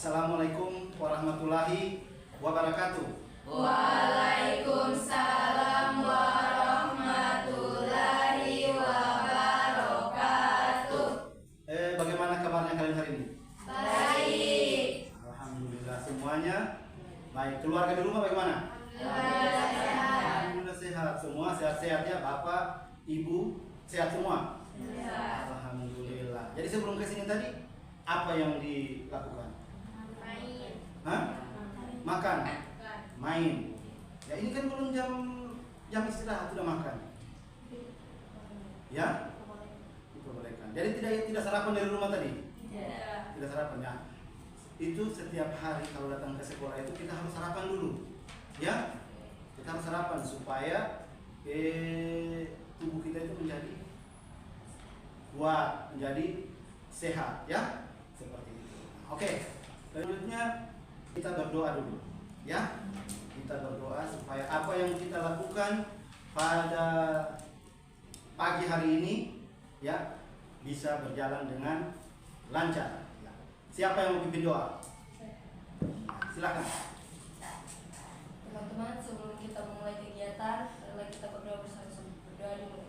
Assalamualaikum warahmatullahi wabarakatuh. Waalaikumsalam warahmatullahi wabarakatuh. Bagaimana kabarnya kalian hari ini? Baik. Alhamdulillah semuanya baik. Keluarga di rumah bagaimana? Alhamdulillah sehat. Alhamdulillah sehat. Semua sehat-sehat ya, Bapak, Ibu sehat semua? Sehat. Alhamdulillah. Jadi sebelum kesini tadi apa yang dilakukan? Main. Hah? Makan? Main. Ya ini kan belum jam istirahat sudah makan. Ya? Diperbolehkan. Jadi tidak sarapan dari rumah tadi? Tidak sarapan ya. Itu setiap hari kalau datang ke sekolah itu kita harus sarapan dulu. Ya? Kita harus sarapan supaya tubuh kita itu menjadi kuat, menjadi sehat ya. Seperti itu. Oke. Selanjutnya kita berdoa dulu. Ya? Kita berdoa supaya apa yang kita lakukan pada pagi hari ini ya bisa berjalan dengan lancar. Ya. Siapa yang mau pimpin doa? Silakan. Teman-teman, sebelum kita memulai kegiatan, marilah kita berdoa bersama-sama. Berdoa dulu.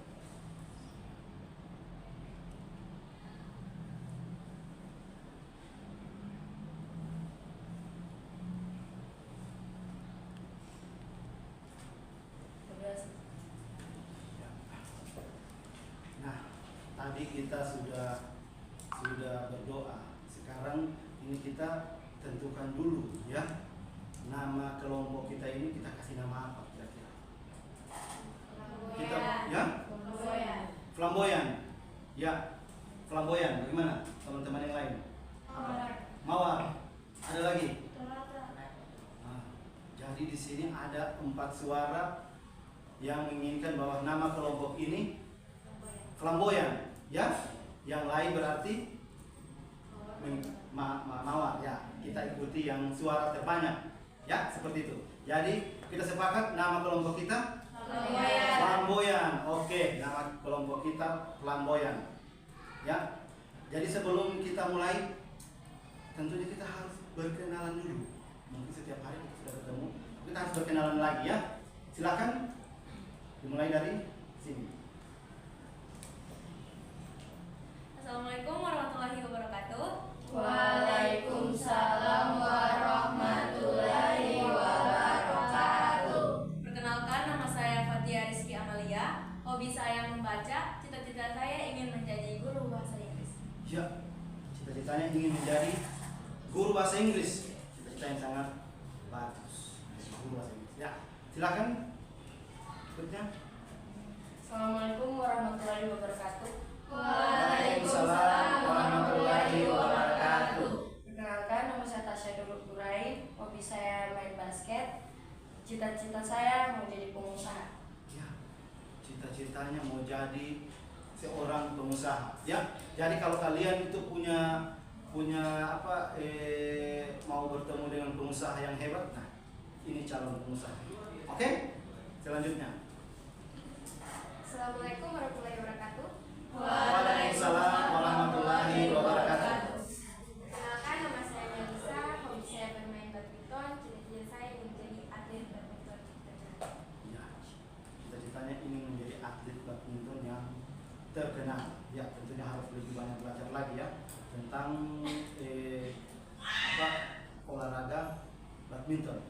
Nah, tadi kita sudah berdoa. Sekarang ini kita tentukan dulu ya. Nama kelompok kita ini kita kasih nama apa kira-kira? Kita ya? Flamboyan. Ya. Flamboyan. Bagaimana teman-teman yang lain? Mawar. Ada lagi? Nah, jadi di sini ada 4 suara yang menginginkan bahwa nama kelompok ini flamboyan, ya. Yang lain berarti mawar, ya. Kita ikuti yang suara terbanyak, ya, seperti itu. Jadi kita sepakat nama kelompok kita flamboyan. Oke, nama kelompok kita flamboyan, ya. Jadi sebelum kita mulai, tentunya kita harus berkenalan dulu. Mungkin setiap hari kita sudah ketemu, kita harus berkenalan lagi, ya. Silakan dimulai dari sini. Assalamualaikum warahmatullahi wabarakatuh. Waalaikumsalam warahmatullahi wabarakatuh. Perkenalkan, nama saya Fatia Rizky Amalia. Hobi saya membaca. Cita-cita saya ingin menjadi guru bahasa Inggris. Ya, cita-citanya ingin menjadi guru bahasa Inggris. Cita-cita yang sangat bagus. Guru bahasa Inggris. Ya, silakan. Berikutnya. Assalamualaikum warahmatullahi wabarakatuh. Waalaikumsalam warahmatullahi wabarakatuh. Perkenalkan, nama saya Tasya Durai. Hobi saya main basket. Cita-cita saya mau jadi pengusaha. Ya, cita-citanya mau jadi seorang pengusaha. Ya, jadi kalau kalian itu punya mau bertemu dengan pengusaha yang hebat, nah ini calon pengusaha. Oke, selanjutnya. Assalamualaikum warahmatullahi wabarakatuh. Waalaikumsalam warahmatullahi wabarakatuh. Perkenalkan, nama saya Melisa. Hobi saya bermain badminton. Cita-cita saya ingin menjadi atlet badminton. Ya, cita-citanya ingin menjadi atlet badminton yang terkenal. Ya, tentunya harus lebih banyak belajar lagi ya tentang olahraga badminton.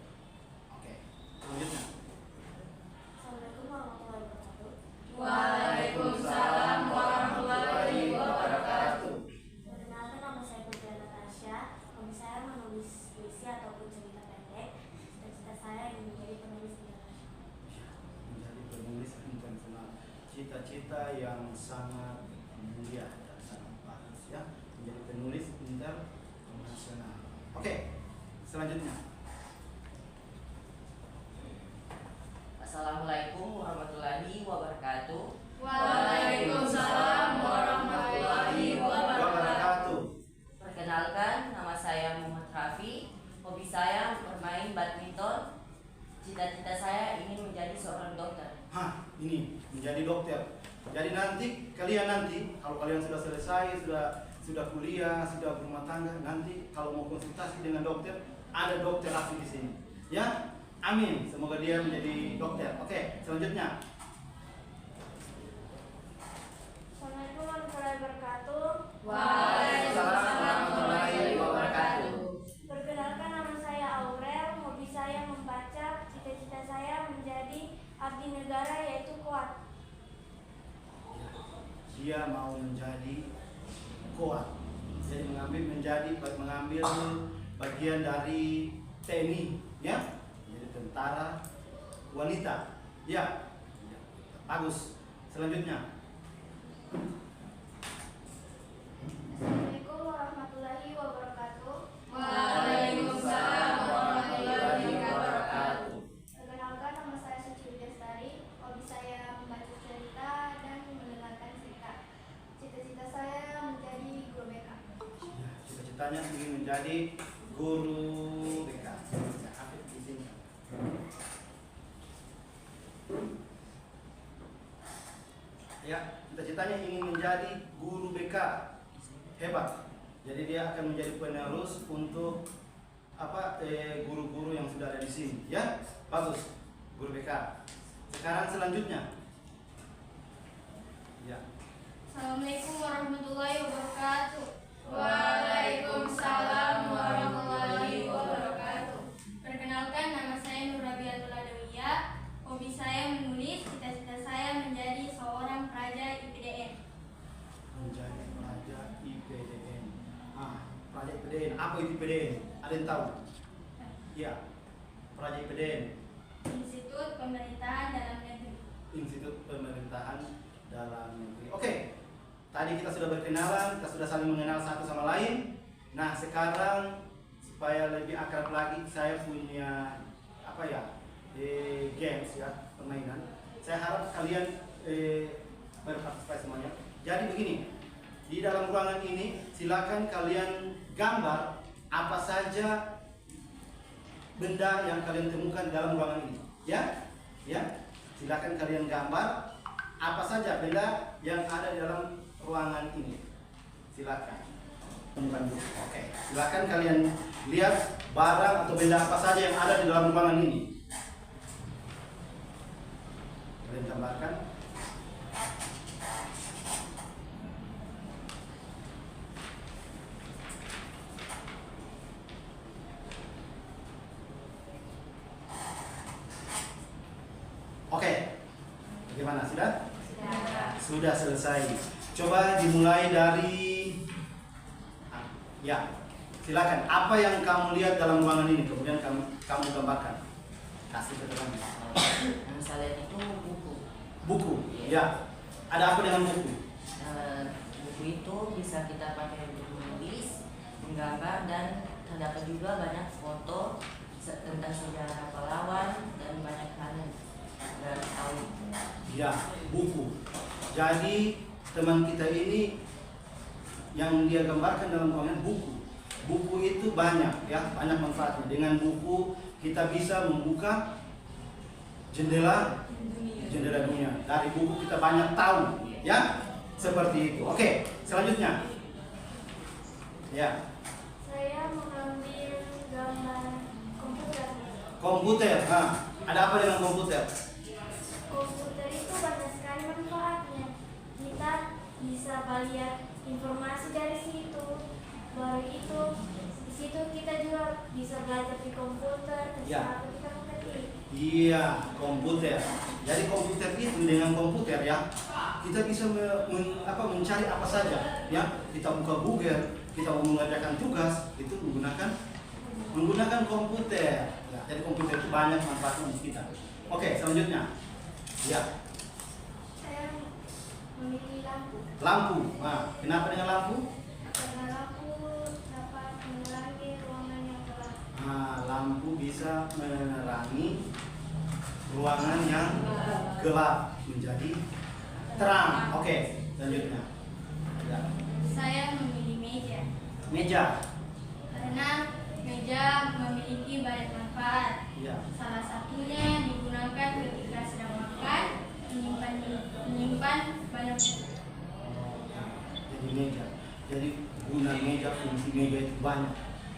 Oke, selanjutnya. Assalamualaikum warahmatullahi wabarakatuh. Waalaikumsalam warahmatullahi wabarakatuh. Perkenalkan, nama saya Putri Natasha. Hobi saya menulis puisi ataupun cerita pendek. Cita-cita saya ingin menjadi penulis internasional. Ya, menjadi penulis internasional. Cita-cita yang sangat mulia dan sangat bagus ya, menjadi penulis internasional. Oke, selanjutnya. Assalamualaikum warahmatullahi wabarakatuh. Waalaikumsalam warahmatullahi wabarakatuh. Perkenalkan, nama saya Muhammad Rafi. Hobi saya bermain badminton. Cita-cita saya ingin menjadi seorang dokter. Ini menjadi dokter. Jadi nanti kalian nanti kalau kalian sudah selesai, sudah kuliah, sudah berumah tangga, nanti kalau mau konsultasi dengan dokter, ada dokter asli di sini. Ya, amin. Semoga dia menjadi dokter. Oke, selanjutnya. Assalamualaikum warahmatullahi wabarakatuh. Waalaikumsalam warahmatullahi wabarakatuh. Perkenalkan, nama saya Aurel. Hobi saya membaca. Cita-cita saya menjadi abdi negara, yaitu kuat. Dia mau menjadi kuat. Jadi mengambil bagian dari TNI, ya. Jadi tentara wanita. Ya. Bagus. Selanjutnya. Assalamualaikum warahmatullahi wabarakatuh. Waalaikumsalam warahmatullahi wabarakatuh. Perkenalkan, nama saya Suci Widastari. Hobi saya membaca cerita dan mendengarkan cerita. Cita-cita saya menjadi guru BK. Ya, cita-citanya ingin menjadi guru BK. Ya, Afif di sini. Ya, cita-citanya ingin menjadi guru BK. Hebat. Jadi dia akan menjadi penerus untuk guru-guru yang sudah ada di sini. Ya, bagus. Guru BK. Sekarang selanjutnya. Ya. Assalamualaikum warahmatullahi wabarakatuh. Waalaikumsalam warahmatullahi wabarakatuh. Perkenalkan, nama saya Nurabiatul Adawiyah. Hobi saya menulis. Cita-cita saya menjadi seorang praja IPDN. Menjadi praja IPDN. Praja IPDN. Apa itu IPDN? Ada yang tahu? Ya. Praja IPDN. Institut Pemerintahan Dalam Negeri. Institut Pemerintahan Dalam Negeri. Oke. Tadi kita sudah berkenalan, kita sudah saling mengenal satu sama lain. Nah, sekarang supaya lebih akrab lagi, saya punya games ya, permainan. Saya harap kalian berpartisipasi semuanya. Jadi begini, di dalam ruangan ini silakan kalian gambar apa saja benda yang kalian temukan dalam ruangan ini. Ya, silakan kalian gambar apa saja benda yang ada di dalam ruangan ini. Silakan. Oke, silakan kalian lihat barang atau benda apa saja yang ada di dalam ruangan ini. Kalian gambarkan. Oke. Bagaimana? Sudah? Sudah selesai. Coba dimulai dari silakan. Apa yang kamu lihat dalam ruangan ini? Kemudian kamu gambarkan. Kasih ke teman. Yang saya lihat itu buku. Buku. Ya. Ada apa dengan buku? Buku itu bisa kita pakai untuk menulis, menggambar, dan terdapat juga banyak foto tentang sejarah pahlawan dan banyak hal yang kita tahu. Ya, buku. Jadi teman kita ini yang dia gambarkan dalam ruangan buku. Buku itu banyak ya, banyak manfaatnya. Dengan buku kita bisa membuka jendela dunia. Dari buku kita banyak tahu, ya. Seperti itu. Oke, selanjutnya. Ya. Saya mengambil gambar komputer. Komputer. Ada apa dengan komputer? Komputer itu banyak sekali manfaatnya. Kita bisa lihat informasi dari situ. Baru itu di situ kita juga bisa belajar di komputer. Ya. Apa kita mengerti. Iya, komputer. Jadi komputer itu dengan komputer ya, kita bisa mencari apa saja ya. Kita buka Google, kita mau mengerjakan tugas itu menggunakan komputer. Ya, jadi komputer itu banyak manfaatnya untuk kita. Oke, selanjutnya. Ya. Saya memilih lampu. Lampu. Kenapa dengan lampu? Karena lampu dapat menerangi ruangan yang gelap. Lampu bisa menerangi ruangan yang gelap menjadi terang. Oke, selanjutnya. Ya. Saya memilih meja. Meja. Karena meja memiliki banyak manfaat. Ya. Salah satunya digunakan ketika sedang makan, menyimpan banyak buku. meja. Jadi guna meja, fungsi meja itu banyak.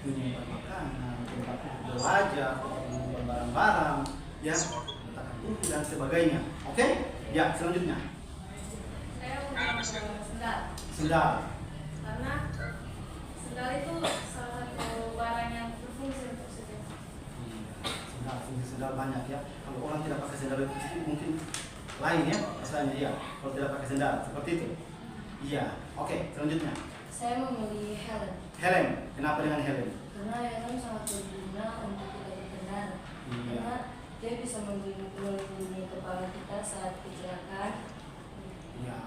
Menyimpan makanan, tempat belajar, menyimpan barang-barang, ya, letakkan buku dan sebagainya. Oke? Ya, selanjutnya. Saya mau sendal. Sendal. Karena sendal itu salah satu barang yang berfungsi untuk sejajar. Sendal, fungsi sendal banyak ya. Kalau orang tidak pakai sendal itu mungkin lain ya, rasanya ya. Kalau tidak pakai sendal seperti itu. Iya. Oke, selanjutnya. Saya memilih helm. Helm. Kenapa dengan helm? Karena helm sangat berguna untuk kita berkendara. Iya. Karena dia bisa melindungi kepala kita saat kecelakaan. Ya,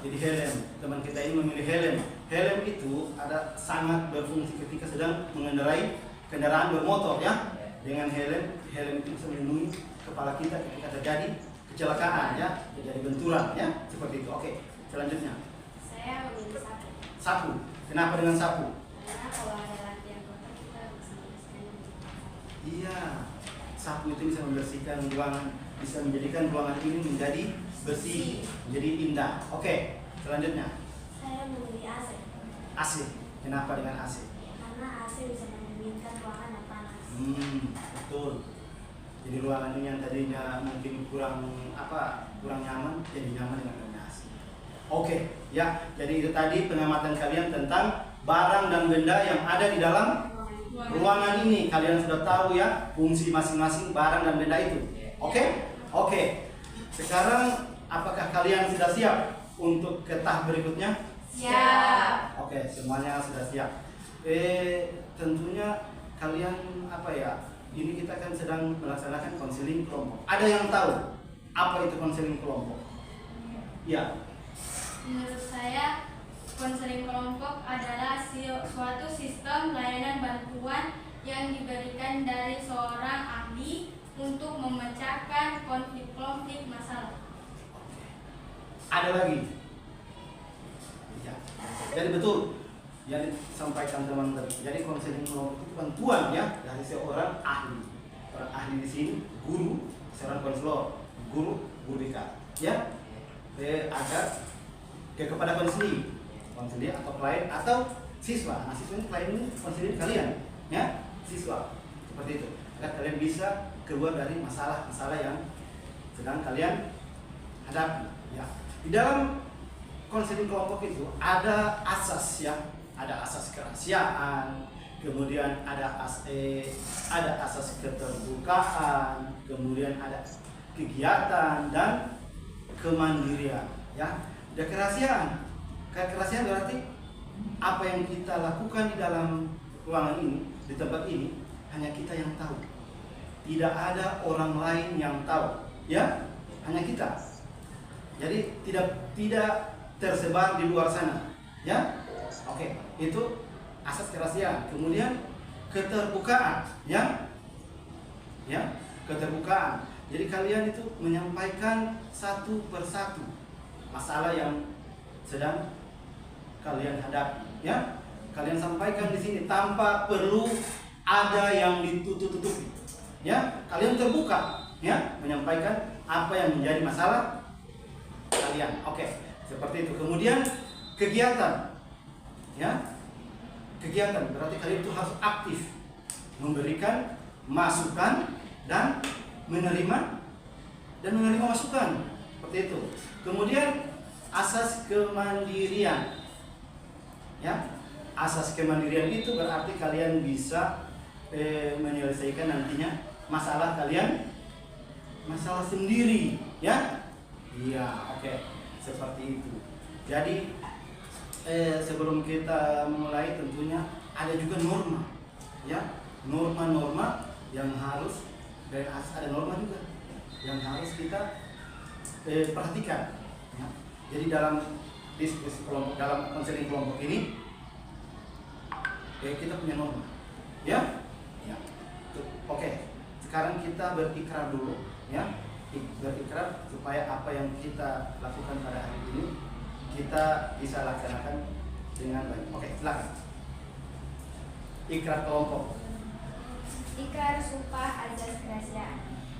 jadi helm, teman kita ini memilih helm. Helm itu ada sangat berfungsi ketika sedang mengendarai kendaraan bermotor ya. Dengan helm, helm itu bisa melindungi kepala kita ketika terjadi kecelakaan ya, terjadi benturan ya, seperti itu. Oke, selanjutnya. Saya memilih sapu. Sapu. Kenapa dengan sapu? Karena kalau ada laki yang kotor kita bisa membersihkan. Iya, sapu itu bisa membersihkan ruangan, bisa menjadikan ruangan ini menjadi bersih, menjadi indah. Oke, selanjutnya. Saya memilih AC. AC. Kenapa dengan AC? Karena AC bisa mendinginkan ruangan yang panas. Betul. Jadi ruangan ini yang tadinya mungkin kurang nyaman, jadi nyaman dengan adanya AC. Oke, ya. Jadi itu tadi pengamatan kalian tentang barang dan benda yang ada di dalam ruangan ini. Kalian sudah tahu ya fungsi masing-masing barang dan benda itu. Oke? Oke. Sekarang apakah kalian sudah siap untuk ke tahap berikutnya? Siap. Oke, semuanya sudah siap. Tentunya kalian ini kita kan sedang melaksanakan konseling kelompok. Ada yang tahu apa itu konseling kelompok? Ya. Menurut saya, konseling kelompok adalah suatu sistem layanan bantuan yang diberikan dari seorang ahli untuk memecahkan konflik-konflik masalah. Ada lagi? Ya. Jadi betul yang disampaikan teman tadi. Jadi konseling kelompok itu bantuan ya dari seorang ahli. Orang ahli di sini guru, seorang konselor, guru BK. Ya. Agar kepada konseling atau klien atau siswa. Nah, siswa ini klien ini konseling kalian, ya, siswa. Seperti itu. Agar kalian bisa keluar dari masalah-masalah yang sedang kalian hadapi, ya. Di dalam konseling kelompok itu ada asas ya, ada asas kerahasiaan, kemudian ada asas keterbukaan, kemudian ada kegiatan dan kemandirian, ya. Ada kerahasiaan. Kerahasiaan berarti apa yang kita lakukan di dalam ruangan ini, di tempat ini, hanya kita yang tahu. Tidak ada orang lain yang tahu, ya, hanya kita. Jadi tidak tersebar di luar sana, ya. Oke, itu asas kerahasiaan. Kemudian keterbukaan, ya, keterbukaan. Jadi kalian itu menyampaikan satu persatu masalah yang sedang kalian hadapi, ya. Kalian sampaikan di sini tanpa perlu ada yang ditutup-tutupi, ya. Kalian terbuka, ya, menyampaikan apa yang menjadi masalah kalian. Oke, seperti itu. Kemudian kegiatan, ya. Kegiatan berarti kalian itu harus aktif memberikan masukan dan menerima masukan, seperti itu. Kemudian asas kemandirian, ya. Asas kemandirian itu berarti kalian bisa menyelesaikan nantinya masalah kalian, masalah sendiri, ya. Iya, oke. Seperti itu. Jadi sebelum kita mulai tentunya ada juga norma, ya. Norma-norma yang harus, dan ada norma juga yang harus kita perhatikan, ya. Jadi dalam diskusi kelompok, dalam konseling kelompok ini kita punya norma, ya. Oke, sekarang kita berikrar dulu, ya. Berikrar supaya apa yang kita lakukan pada hari ini kita bisa laksanakan dengan baik. Oke, silakan. Ikrar kelompok. Ikrar sumpah azas kerahasiaan.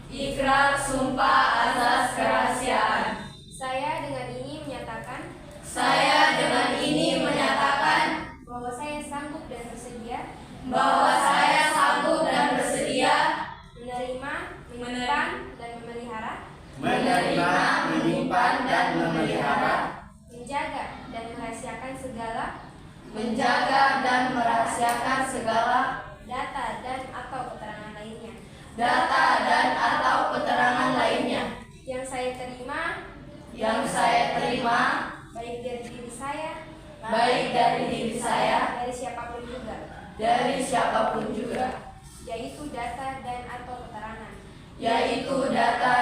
Ikrar sumpah azas kerahasiaan. Saya dengan ini menyatakan. Saya dengan ini menjaga dan merahasiakan segala data dan atau keterangan lainnya data dan atau keterangan lainnya yang saya terima baik dari diri saya dari siapapun juga yaitu data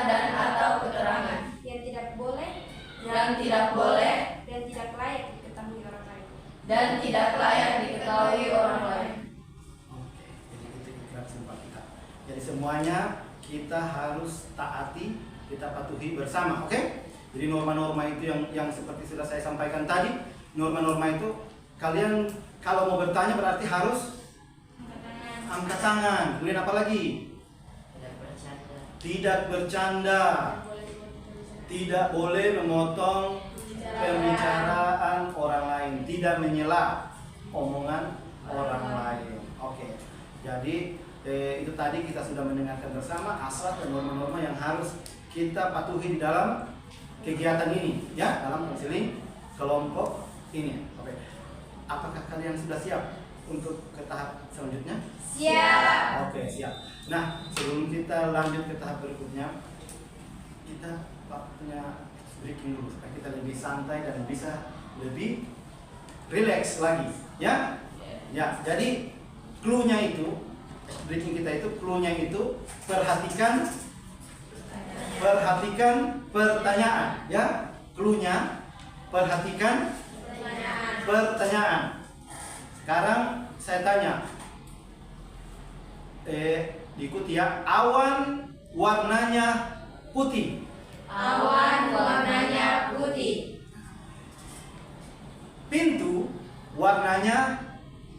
dan atau keterangan yang tidak boleh yang tidak boleh dan tidak layak diketahui orang lain. dan tidak layak diketahui orang lain. Oke, jadi itu ikrar sumpah kita. Jadi semuanya kita harus taati, kita patuhi bersama, oke? Jadi norma-norma itu yang seperti sudah saya sampaikan tadi, norma-norma itu kalian kalau mau bertanya berarti harus angkat tangan. Kemudian apa lagi? Tidak bercanda. Tidak boleh memotong pembicaraan orang lain, tidak menyela omongan orang lain. Oke. Jadi itu tadi kita sudah mendengarkan bersama asas dan norma-norma yang harus kita patuhi di dalam kegiatan ini, ya, dalam konseling kelompok ini. Oke. Apakah kalian sudah siap untuk ke tahap selanjutnya? Siap. Oke, siap. Nah, sebelum kita lanjut ke tahap berikutnya, kita waktunya breaking dulu supaya kita lebih santai dan bisa lebih relax lagi, ya? Ya, jadi clue-nya itu breaking kita itu clue-nya itu perhatikan pertanyaan, ya? Clue-nya perhatikan pertanyaan. Sekarang saya tanya, diikuti ya. Awan warnanya putih. Awan warnanya putih. Pintu warnanya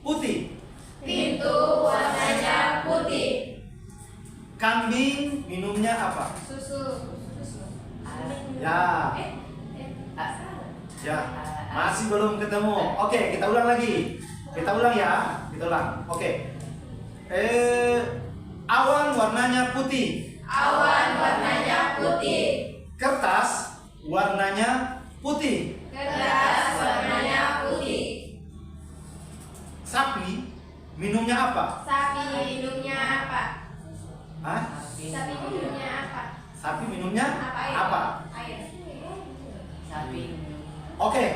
putih. Pintu warnanya putih. Kambing minumnya apa? Susu. Ya. Ya. Masih belum ketemu. Oke, kita ulang lagi. Kita ulang ya. Kita ulang. Oke. Awan warnanya putih. Awan warnanya putih. Kertas warnanya putih. Kertas warnanya putih. Sapi minumnya apa? Sapi minumnya apa? Hah? Sapi minumnya apa? Sapi minumnya Air. apa? Air. Sapi. Oke.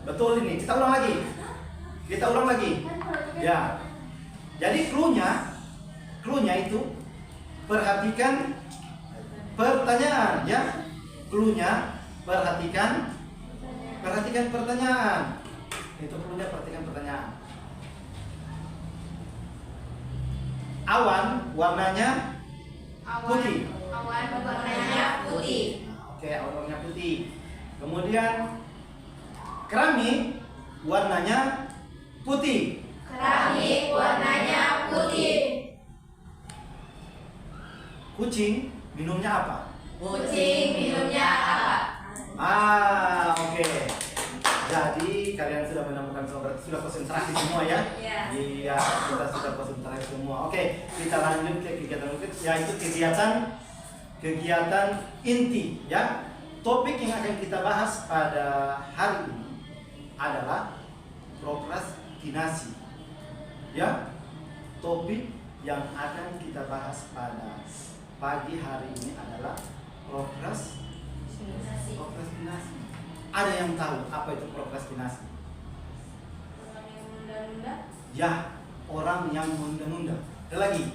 Betul ini. Kita ulang lagi. Kita ulang lagi. Ya. Jadi clue-nya itu perhatikan pertanyaan, ya. Clue-nya perhatikan pertanyaan. Itu clue-nya perhatikan pertanyaan. Awan warnanya putih. Awan Warnanya putih. Nah, oke, awan warnanya putih. Kemudian keramik warnanya putih. Keramik warnanya putih. Kucing minumnya apa? Kucing minumnya apa? Oke. Jadi kalian sudah menemukan semua, sudah konsentrasi semua ya? Iya, kita sudah konsentrasi semua. Oke, kita lanjut ke kegiatan berikut, yaitu kegiatan inti, ya. Topik yang akan kita bahas pada hari ini adalah prokrastinasi. Ya, topik yang akan kita bahas pada pagi hari ini adalah prokrastinasi. Ada yang tahu apa itu prokrastinasi? Orang yang menunda-nunda. Ya, orang yang menunda-nunda. Ada lagi?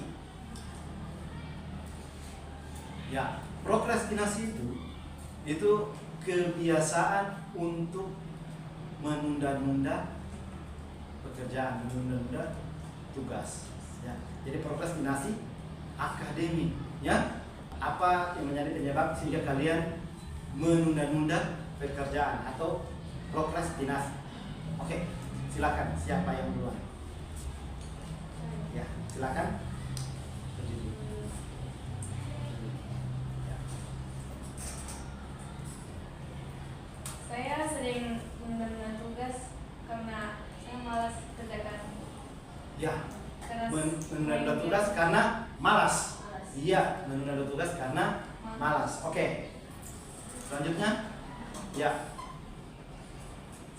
Ya, prokrastinasi itu kebiasaan untuk menunda-nunda pekerjaan, menunda tugas. Ya, jadi prokrastinasi akademik, ya. Apa yang menjadi penyebab sehingga kalian menunda-nunda pekerjaan atau prokrastinasi? Oke, silakan. Siapa yang duluan? Ya, silakan. Ya. Saya sering menunda-nunda tugas karena saya malas kerjakan. Ya, Karena menunda tugas karena malas. Iya, menunda tugas karena malas. Oke. Selanjutnya, ya.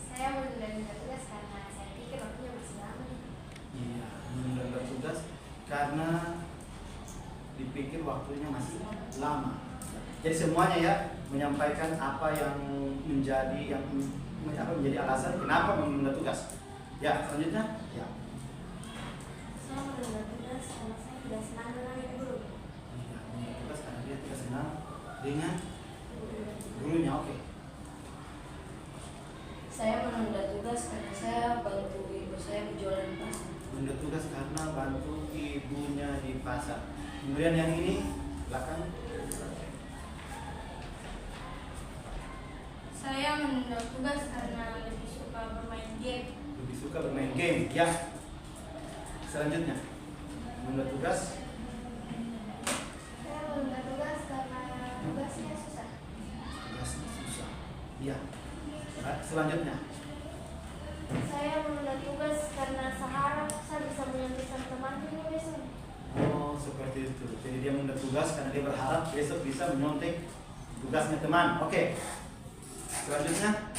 Saya menunda-nunda waktunya masih lama. Jadi semuanya ya menyampaikan apa yang menjadi alasan kenapa menunda tugas. Ya, selanjutnya ya. Saya menunda tugas karena saya tidak senang dengan guru. Ya, menunda tugas karena dia tidak senang dengan gurunya. Oke. Saya menunda tugas karena saya bantu ibu saya berjualan di pasar. Menunda tugas karena bantu ibunya di pasar. Kemudian yang ini belakang. Saya menunda tugas karena lebih suka bermain game. Lebih suka bermain game. Ya. Selanjutnya menunda tugas. Saya menunda tugas karena tugasnya susah. Tugasnya susah. Ya. Selanjutnya. Saya menunda tugas karena seharap saya bisa menyelesaikan teman minggu besok. Oh, seperti itu. Jadi dia menunda tugas karena dia berharap besok bisa menyontek tugasnya teman. Oke. Selanjutnya.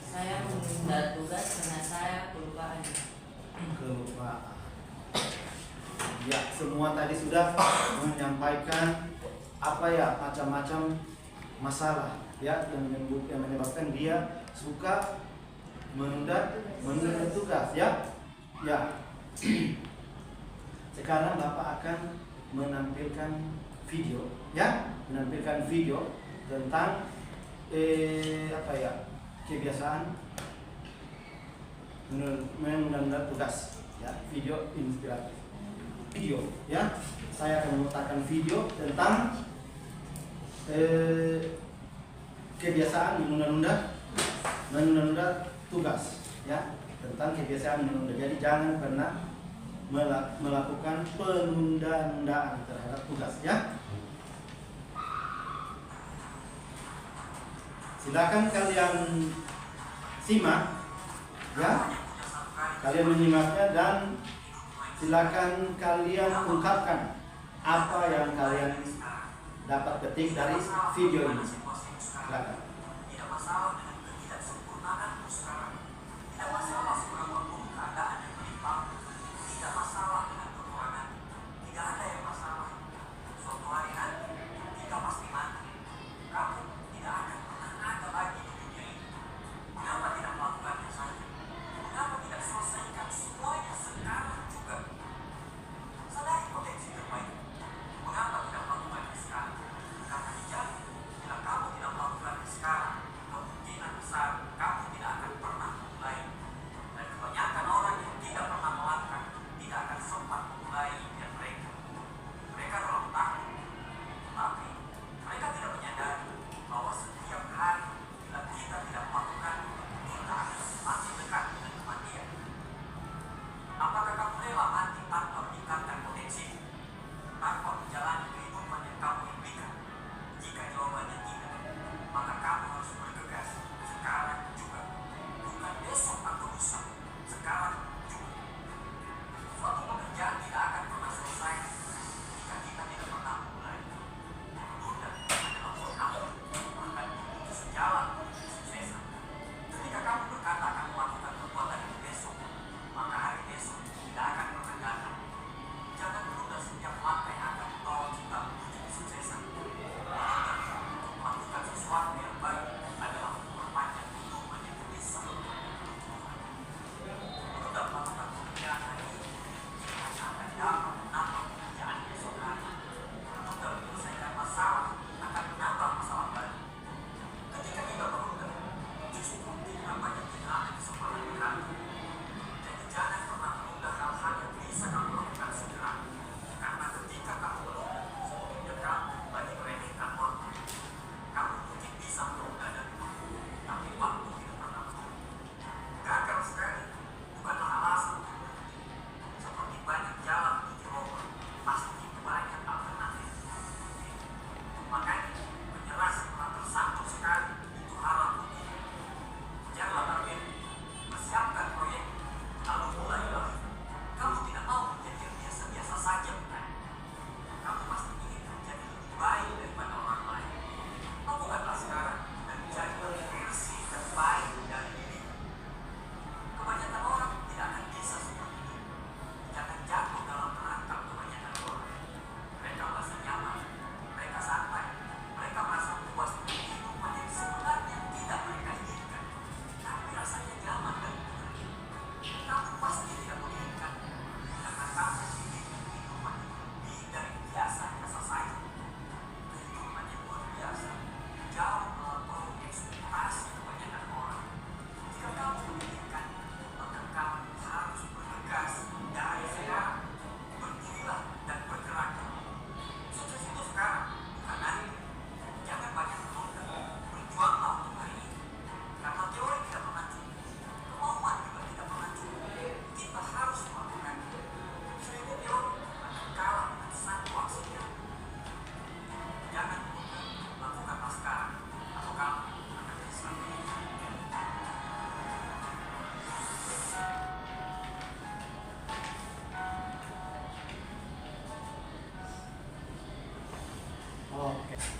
Saya menunda tugas karena saya kelupaan. Kelupaan. Ya, semua tadi sudah menyampaikan apa ya macam-macam masalah ya yang menyebabkan dia suka menunda tugas ya. Ya. Sekarang Bapak akan menampilkan video ya, menampilkan video tentang kebiasaan menunda tugas ya, video inspiratif. Video ya. Saya akan meletakkan video tentang kebiasaan menunda tugas ya, tentang kebiasaan menunda. Jadi jangan pernah melakukan penunda-nundaan terhadap tugas ya. Silakan kalian simak ya. Kalian menyimaknya dan silakan kalian ungkapkan apa yang kalian dapat ketik dari video ini. Silakan.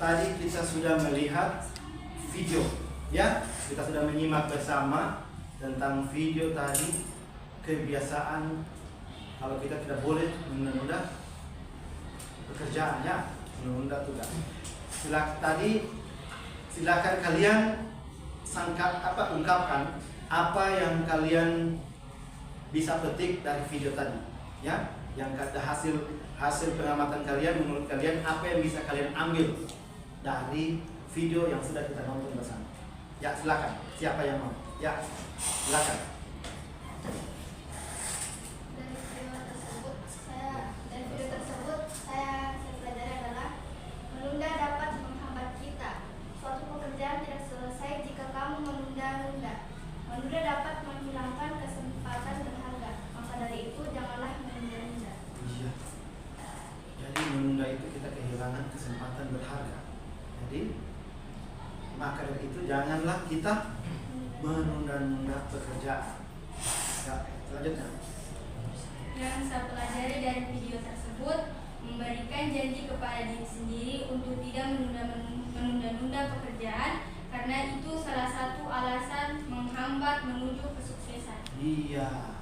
tadi kita sudah melihat video, ya. Kita sudah menyimak bersama tentang video tadi, kebiasaan kalau kita tidak boleh menunda pekerjaan, ya, menunda tugas. Silakan kalian ungkapkan apa yang kalian bisa petik dari video tadi, ya. Yang kata hasil pengamatan kalian, menurut kalian apa yang bisa kalian ambil dari video yang sudah kita nonton bersama. Ya, silakan. Siapa yang mau? Ya, silakan. Dari video tersebut saya pelajari adalah menunda dapat menghambat kita. Suatu pekerjaan tidak selesai jika kamu menunda-nunda. Menunda dapat menghilangkan kesempatan berharga. Maka dari itu janganlah menunda-nunda. Iya. Jadi menunda itu kita kehilangan kesempatan berharga. Jadi maka dari itu janganlah kita menunda-nunda pekerjaan. Ya, selanjutnya. Yang saya pelajari dari video tersebut, memberikan janji kepada diri sendiri untuk tidak menunda-nunda pekerjaan, karena itu salah satu alasan menghambat menuju kesuksesan. Iya.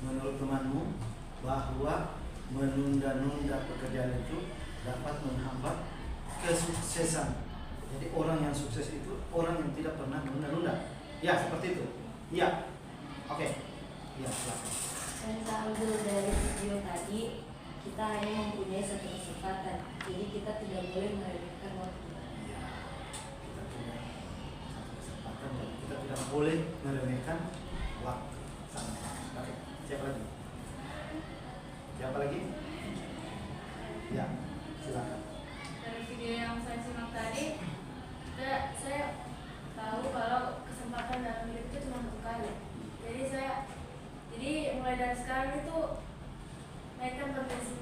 Menurut temanmu bahwa menunda-nunda pekerjaan itu dapat menghambat kesuksesan. Jadi orang yang sukses itu orang yang tidak pernah menunda-nunda. Ya, seperti itu. Iya. Oke. Iya, silakan. Dan saya ambil dari video tadi, kita hanya mempunyai satu kesempatan, jadi kita tidak boleh meremehkan waktu. Iya. Kita punya satu kesempatan dan kita tidak boleh meremehkan waktu. Sama. Oke. Siapa lagi? Siapa lagi? Ya, silakan. Dari video yang saya simak tadi, saya tahu kalau kesempatan dalam hidup itu cuma satu kali. Jadi mulai dari sekarang itu naikkan potensi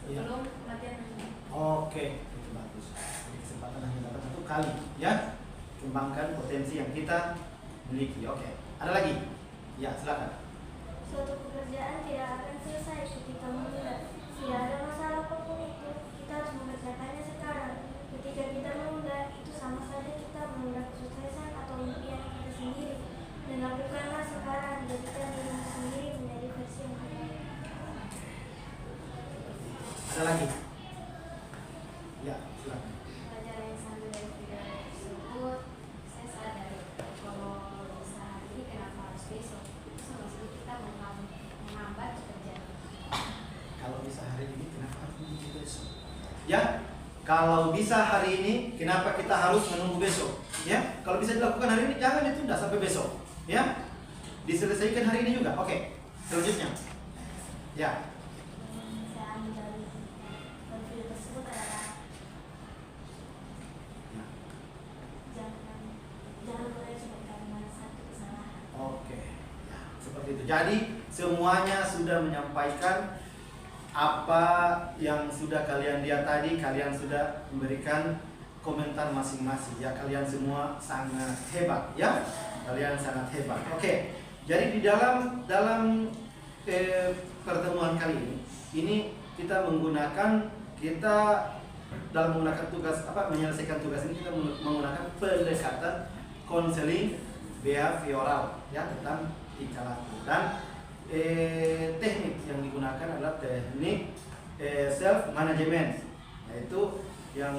sebelum kematian nanti. Oke, itu bagus. Jadi kesempatan hanya dapat satu kali, ya. Kembangkan potensi yang kita miliki. Oke. Ada lagi? Ya, silakan. Suatu pekerjaan tidak akan selesai ketika menunda. Tidak ada masalah apapun itu, kita harus mengerjakannya sekarang. Ketika kita menunda, itu sama saja kita menunda kesuksesan atau impian kita sendiri. Dan lakukanlah sekarang, jadikan diri sendiri menjadi versi yang terbaik. Ada lagi? Ya, silakan. Pelajaran yang saya ambil dari video tersebut, saya sadari kalau bisa hari ini kenapa harus besok. Itu sama saja kita menghambat pekerjaan. Kalau bisa hari ini, kenapa harus menunggu besok? Ya, kalau bisa hari ini, kenapa kita harus menunggu besok? Ya, kalau bisa dilakukan hari ini, jangan ditunda sampai besok. Ya, diselesaikan hari ini juga. Oke, selanjutnya. Ya. Saya ambil dari video tersebut adalah Ya. jangan boleh cuma karena satu kesalahan. Oke, ya, seperti itu. Jadi semuanya sudah menyampaikan apa yang sudah kalian lihat tadi. Kalian sudah memberikan komentar masing-masing. Ya, kalian semua sangat hebat. Ya, kalian sangat hebat. Oke, jadi di dalam pertemuan kali ini kita dalam menggunakan menyelesaikan tugas ini kita menggunakan pendekatan konseling behavioral, ya, tentang tingkah laku. Dan teknik yang digunakan adalah teknik self management, yaitu yang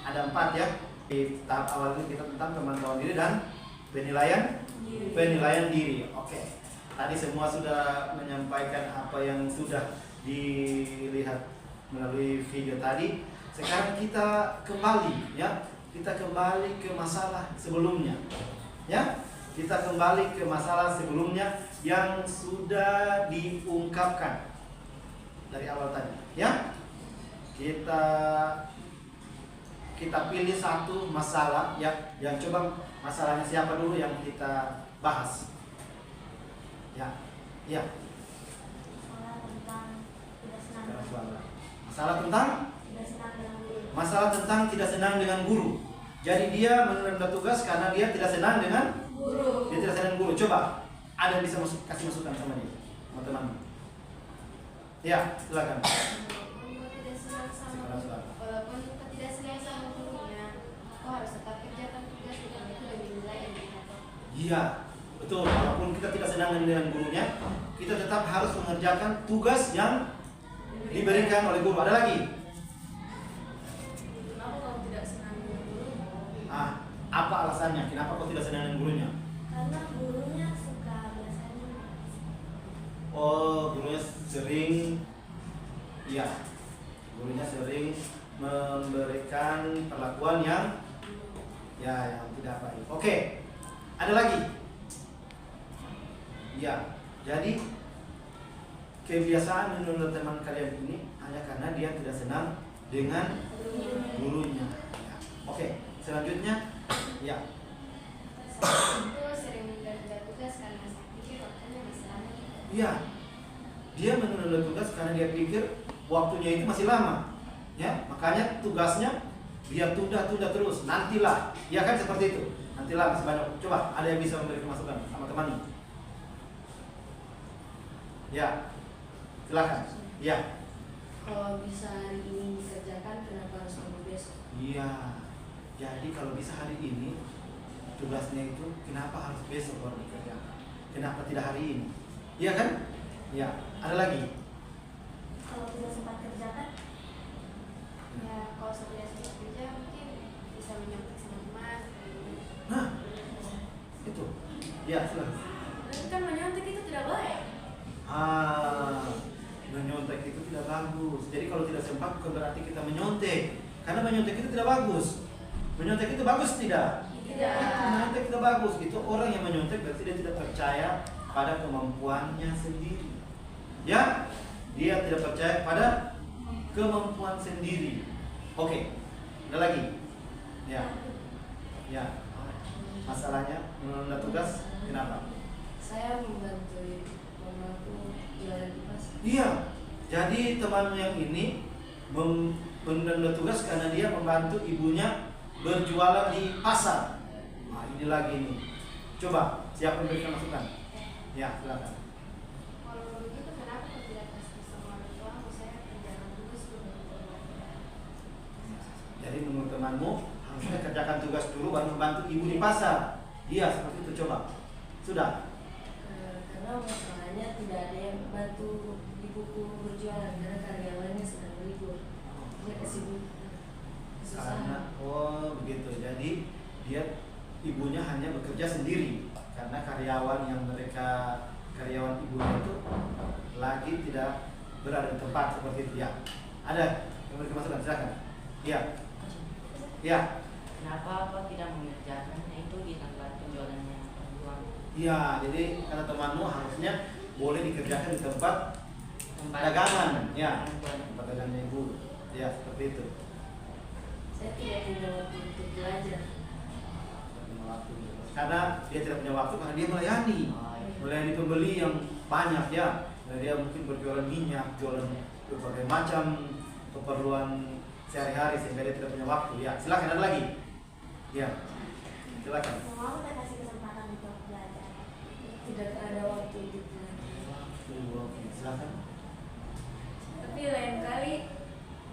ada 4, ya. Di tahap awal ini kita tentang pemantauan diri dan penilaian diri. Oke. Tadi semua sudah menyampaikan apa yang sudah dilihat melalui video tadi. Sekarang kita kembali, ya. Kita kembali ke masalah sebelumnya. Ya. Kita kembali ke masalah sebelumnya yang sudah diungkapkan dari awal tadi, ya. Kita pilih satu masalah, ya, yang coba masalahnya siapa dulu yang kita bahas. Ya. Ya. Masalah tentang tidak senang Masalah tentang tidak senang dengan guru. masalah tentang tidak senang dengan guru. Jadi dia menunda tugas karena dia tidak senang dengan Guru. Dia tidak senang guru. Coba ada yang bisa kasih masukan sama dia, sama teman. Ya, silakan. Walaupun kita tidak senang sama Silakan. walaupun kita tidak senang sama guru kau harus tetap kerjakan tugas dengan itu demi nilai yang didapat. Iya, betul. Walaupun kita tidak senang dengan gurunya, kita tetap harus mengerjakan tugas yang diberikan oleh guru. Ada lagi? Kenapa kau tidak senang dengan guru? Apa alasannya? Kenapa kau tidak senang dengan gurunya? Karena gurunya suka biasanya. Oh, gurunya sering, iya, gurunya sering memberikan perlakuan yang tidak baik. Oke, ada lagi? Ya, jadi kebiasaan menurut teman kalian ini hanya karena dia tidak senang dengan gurunya. Ya. Oke, selanjutnya, ya. Saya itu sering menunda tugas karena saya pikir waktunya masih lama. Iya, dia menunda tugas karena dia pikir waktunya itu masih lama. Ya, makanya tugasnya dia tunda terus. Nantilah, ya kan seperti itu. Nantilah masih banyak. Coba, ada yang bisa memberi masukan sama temanmu? Ya, silakan. Ya. Kalau bisa hari ini dikerjakan, kenapa harus nunggu besok? Iya. Jadi kalau bisa hari ini tugasnya itu kenapa harus besok baru dikerjakan? Kenapa tidak hari ini? Iya kan? Ya. Ada lagi? Kalau tidak sempat kerjakan, Ya, kalau saya sudah kerja mungkin bisa menyambut sama teman. Nah, itu. Ya, silakan. tapi kan menyontek itu tidak baik. Menyontek itu tidak bagus. Jadi kalau tidak sempat bukan berarti kita menyontek. Karena menyontek itu tidak bagus. Menyontek itu bagus tidak? Tidak. Menyontek tidak bagus. Itu orang yang menyontek berarti dia tidak percaya pada kemampuannya sendiri. Ya, dia tidak percaya pada kemampuan sendiri. Oke, ada lagi? Ya, ya. Masalahnya menunda tugas, kenapa? Saya membantu mamaku jualan di pasar. Iya, jadi temanmu yang ini menunda tugas karena dia membantu ibunya berjualan di pasar. Nah, ini lagi nih. Coba, siapa yang memberikan masukan? Ya, silakan. Kalau begitu kenapa kau tidak kasih sama orang tua? Saya kerjakan tugas dulu. Jadi menurut temanmu harusnya kerjakan tugas dulu baru membantu ibu di pasar. Iya, seperti itu. Coba. Sudah. Karena masalahnya tidak ada yang bantu ibuku berjualan karena karyawannya sedang libur. Mereka sibuk. Karena begitu. Jadi dia ibunya hanya bekerja sendiri karena karyawan ibunya itu lagi tidak berada di tempat seperti itu ya. Ada yang memberi masukan? Silakan. Iya. Iya. Kenapa kau tidak mengerjakannya itu di tempat penjualannya uang? Iya, jadi kata temanmu harusnya boleh dikerjakan di tempat dagangan, ya. Tempat dagangnya ibu. Ya, seperti itu. Saya tidak punya waktu untuk belajar. Karena dia tidak punya waktu karena dia melayani pembeli yang banyak ya. Dan dia mungkin berjualan minyak, jualan berbagai macam keperluan sehari-hari sehingga dia tidak punya waktu. Ya, silakan ada lagi. Ya, silakan. Mau kita kasih kesempatan untuk belajar. Tidak ada waktu untuk belajar. Oke, silakan. Tapi lain kali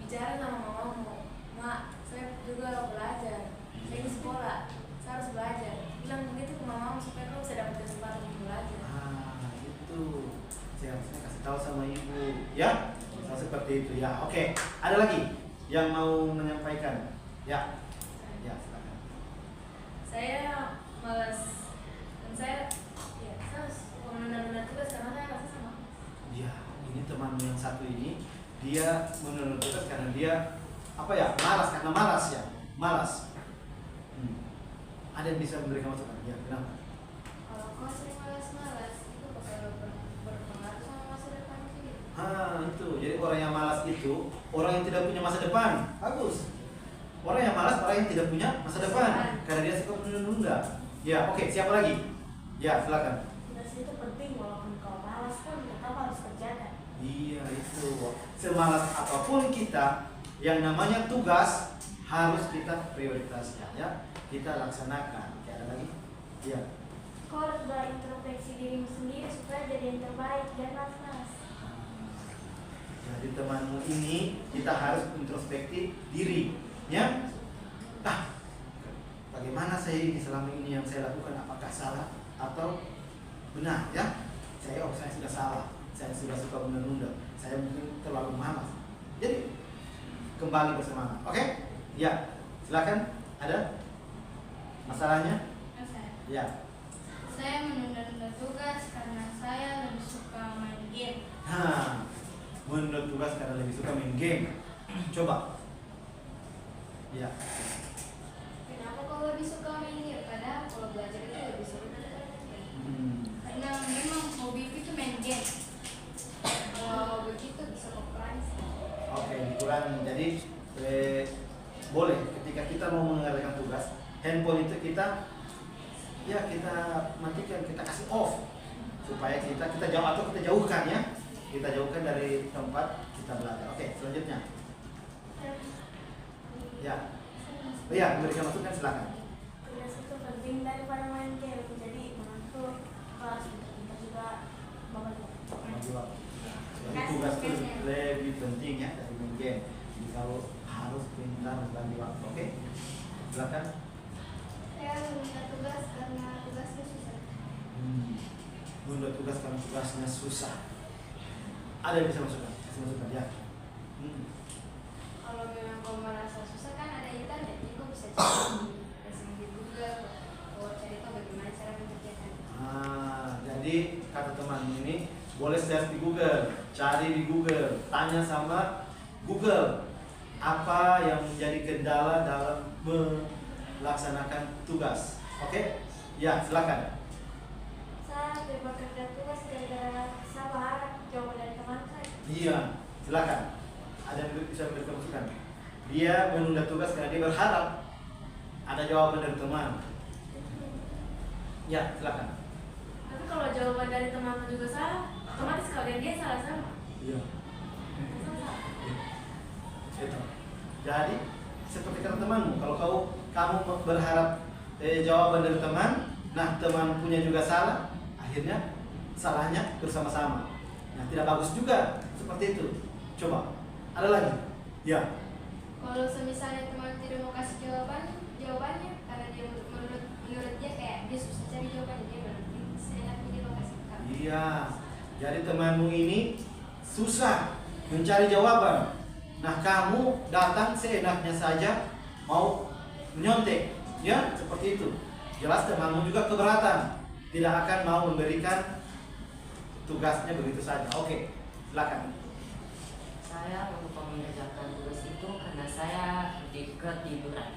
bicara sama mamamu, Mak, saya juga belajar. Saya di sekolah, saya harus belajar. Bilang begitu ke mamamu supaya kau bisa dapat kesempatan untuk belajar. Itu saya harusnya kasih tahu sama ibu. Ya, seperti itu ya. Oke, ada lagi yang mau menyampaikan? Ya, ya silakan. Saya malas dan saya suka menunda-nunda tugas karena saya rasa sama. Ya, ini temanmu yang satu ini dia menunda tugas karena dia malas karena malas ya, malas. Ada yang bisa memberikan masukan? Ya, kenapa? Kalau kau sering malas-malas, itu bakal berpengaruh sama masa depan sendiri. Itu. Jadi orang yang malas itu orang yang tidak punya masa depan. Bagus. Orang yang malas orang yang tidak punya masa depan karena dia suka menunda-nunda. Ya, oke. Siapa lagi? Ya, silakan. Tugas itu penting walaupun kau malas kan tetap harus kerjakan. Iya, itu. Semalas apapun kita, yang namanya tugas harus kita prioritaskan ya. Kita laksanakan. Oke, ada lagi? Iya. Kau harus berintrospeksi dirimu sendiri supaya jadi yang terbaik dan malas. Jadi temanmu ini kita harus introspeksi diri, ya. bagaimana saya ini selama ini yang saya lakukan, apakah salah atau benar ya. Saya sudah salah, saya sudah suka menunda, saya mungkin terlalu malas. Jadi kembali bersemangat. Oke? Ya, silakan. Ada masalahnya? Ya. Saya menunda-nunda tugas karena saya lebih suka main game. Menunda tugas karena lebih suka main game. Coba. Ya. Kenapa kau lebih suka main game? Padahal kalau belajar itu lebih seru. Karena memang hobi itu main game. Kalau begitu bisa berperan. Oke, dikurangi. Jadi boleh ketika kita mau mengerjakan tugas, handphone itu kita matikan, kita kasih off supaya kita jauh atau kita jauhkan ya. Kita jauhkan dari tempat kita belajar. Oke, selanjutnya. Ya. Iya, memberikan masukan silakan. Tugas itu penting daripada main game. Jadi mengatur kelas kita juga Jadi tugas itu lebih penting ya dari main game. Jadi kalau harus pintar membagi waktu. Oke, silakan. Saya menunda tugas karena tugasnya susah. Menunda tugas karena tugasnya susah. Ada yang bisa masukkan? Kasih masukan ya. Kalau memang kau merasa susah kan ada internet, jadi kau bisa cari di Google, kau cari tahu bagaimana cara mengerjakan. Jadi kata teman ini boleh search di Google, cari di Google, tanya sama Google apa yang menjadi kendala dalam melaksanakan tugas. Oke? Ya, silakan. Saya bekerja tugas gara-gara saya berharap jawaban dari teman saya. Iya, silakan. Ada yang bisa memberikan masukan? Dia menunda tugas karena dia berharap ada jawaban dari teman. Ya, silakan. Tapi kalau jawaban dari teman juga salah, otomatis kalau dia salah sama. Iya. Itu. Jadi seperti kata temanmu, kalau kamu berharap jawaban dari teman, nah teman punya juga salah, akhirnya salahnya bersama-sama. Nah tidak bagus juga seperti itu. Coba, ada lagi? Ya. Kalau semisalnya teman tidak mau kasih jawabannya karena dia menurut dia kayak dia susah cari jawabannya, dia berarti seenaknya dia mau kasih kamu. Iya. Jadi temanmu ini susah mencari jawaban. Nah kamu datang seenaknya saja mau menyontek, ya seperti itu. Jelas temanmu juga keberatan, tidak akan mau memberikan tugasnya begitu saja. Oke, silakan. Saya untuk mengerjakan tugas itu karena saya ketiduran.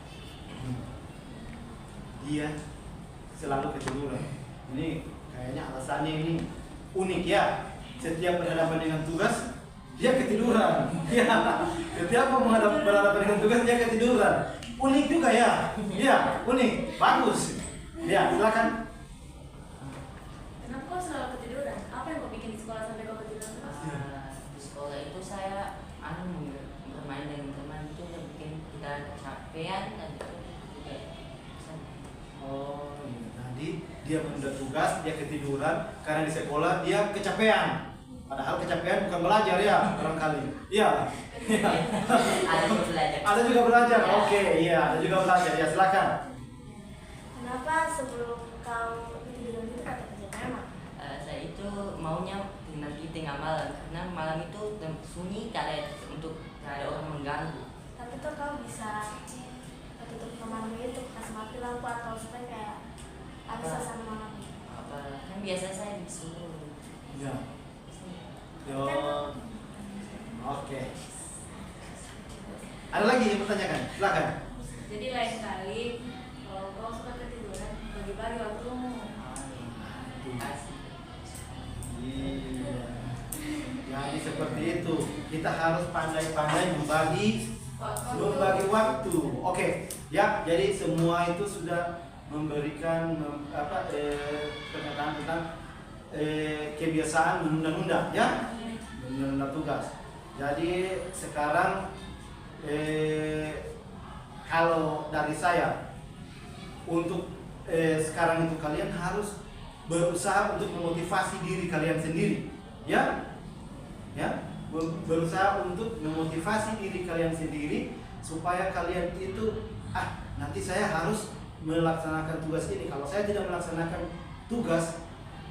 Dia selalu ketiduran. Ini kayaknya alasannya ini unik ya. Setiap berhadapan dengan tugas dia ketiduran. Ya, setiap mau berhadapan dengan tugas dia ketiduran. Unik juga ya. Iya, unik, bagus. Ya, silakan. Kenapa kau selalu ketiduran? Apa yang kau bikin di sekolah sampai kau ketiduran terus? Di sekolah itu saya bermain dengan teman itu yang bikin kita kecapean dan itu juga bosan. Oh, iya. Tadi dia menunda tugas, dia ketiduran karena di sekolah dia kecapean. Padahal kecapean bukan belajar ya, barangkali. Iya. Ada yang belajar. Ada juga belajar. Oke, iya, ada juga belajar. Ya, silakan. Kenapa sebelum kau ketiduran itu kata kerja memang? Saya itu maunya nanti tengah malam karena malam itu sunyi, tidak ada orang mengganggu. Tapi tuh kau bisa tutup pemandu itu, kasih mati lampu atau supaya kayak bisa sama malam. Apa kan biasa saya disuruh. Ya. Yo. Oke. Ada lagi yang bertanyakan? Silakan. Jadi lain kali kalau kau suka ketiduran, bagi-bagi waktumu. Iya. Jadi seperti itu. Kita harus pandai-pandai membagi waktu. Oke. Ya, jadi semua itu sudah memberikan pernyataan tentang kebiasaan menunda-nunda ya. Menunda tugas. Jadi sekarang kalau dari saya untuk sekarang itu kalian harus berusaha untuk memotivasi diri kalian sendiri, ya, berusaha untuk memotivasi diri kalian sendiri supaya kalian itu nanti saya harus melaksanakan tugas ini, kalau saya tidak melaksanakan tugas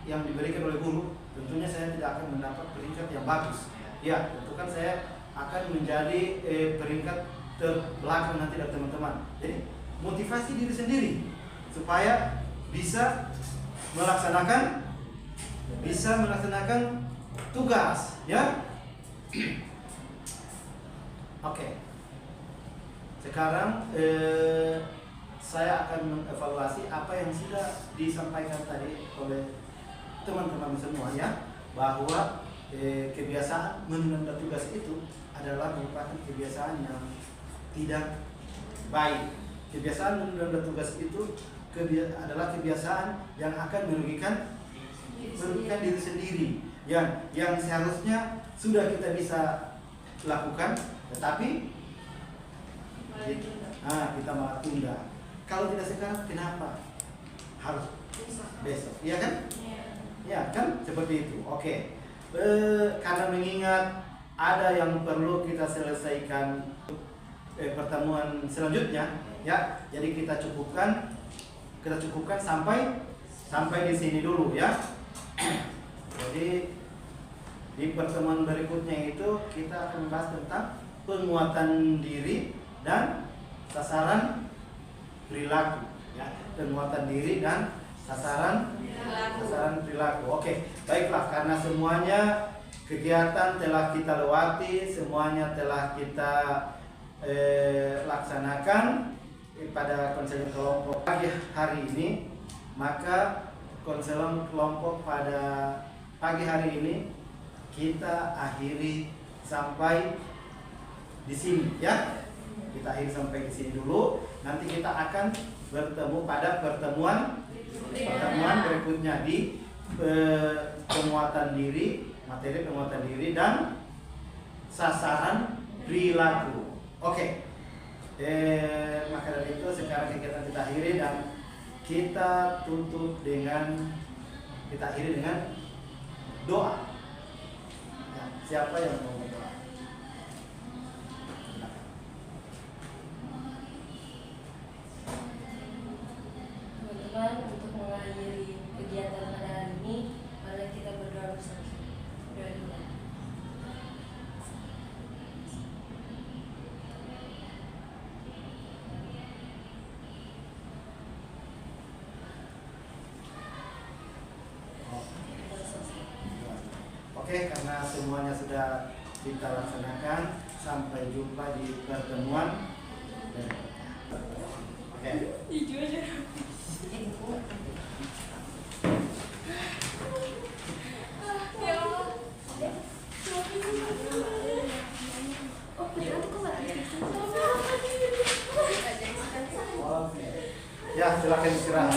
yang diberikan oleh guru, tentunya saya tidak akan mendapat peringkat yang bagus. Ya, tentu kan saya akan menjadi peringkat terbelakang nanti dari teman-teman. Jadi motivasi diri sendiri supaya bisa melaksanakan tugas, ya. Oke. Sekarang saya akan mengevaluasi apa yang sudah disampaikan tadi oleh teman-teman semua, ya, bahwa kebiasaan menunda tugas itu adalah merupakan kebiasaan yang tidak baik. Kebiasaan menunda tugas itu adalah kebiasaan yang akan merugikan diri sendiri, yang seharusnya sudah kita bisa lakukan, tetapi kita malah tunda. Kalau tidak sekarang, kenapa harus besok? Iya kan? Ya kan, seperti itu. Oke. Karena mengingat ada yang perlu kita selesaikan pertemuan selanjutnya, ya. Jadi kita cukupkan sampai di sini dulu, ya. Jadi di pertemuan berikutnya itu kita akan membahas tentang penguatan diri dan sasaran perilaku, ya. Penguatan diri dan sasaran perilaku. Oke, baiklah, karena semuanya kegiatan telah kita lewati, semuanya telah kita laksanakan pada konseling kelompok pagi hari ini, maka konseling kelompok pada pagi hari ini kita akhiri sampai di sini, ya. Kita akhiri sampai di sini dulu. Nanti kita akan bertemu pada pertemuan berikutnya di penguatan diri, materi penguatan diri dan sasaran perilaku. Oke. Maka dari itu sekarang kegiatan kita akhiri dan kita akhiri dengan doa. Ya, siapa yang mau berdoa? Teman-teman, untuk mengakhiri kegiatan pada hari ini, mari kita berdoa bersama. Doa dulu. Oke, karena semuanya sudah kita laksanakan, sampai jumpa di pertemuan berikutnya. Oke. Hijau aja. Ya, silakan istirahat.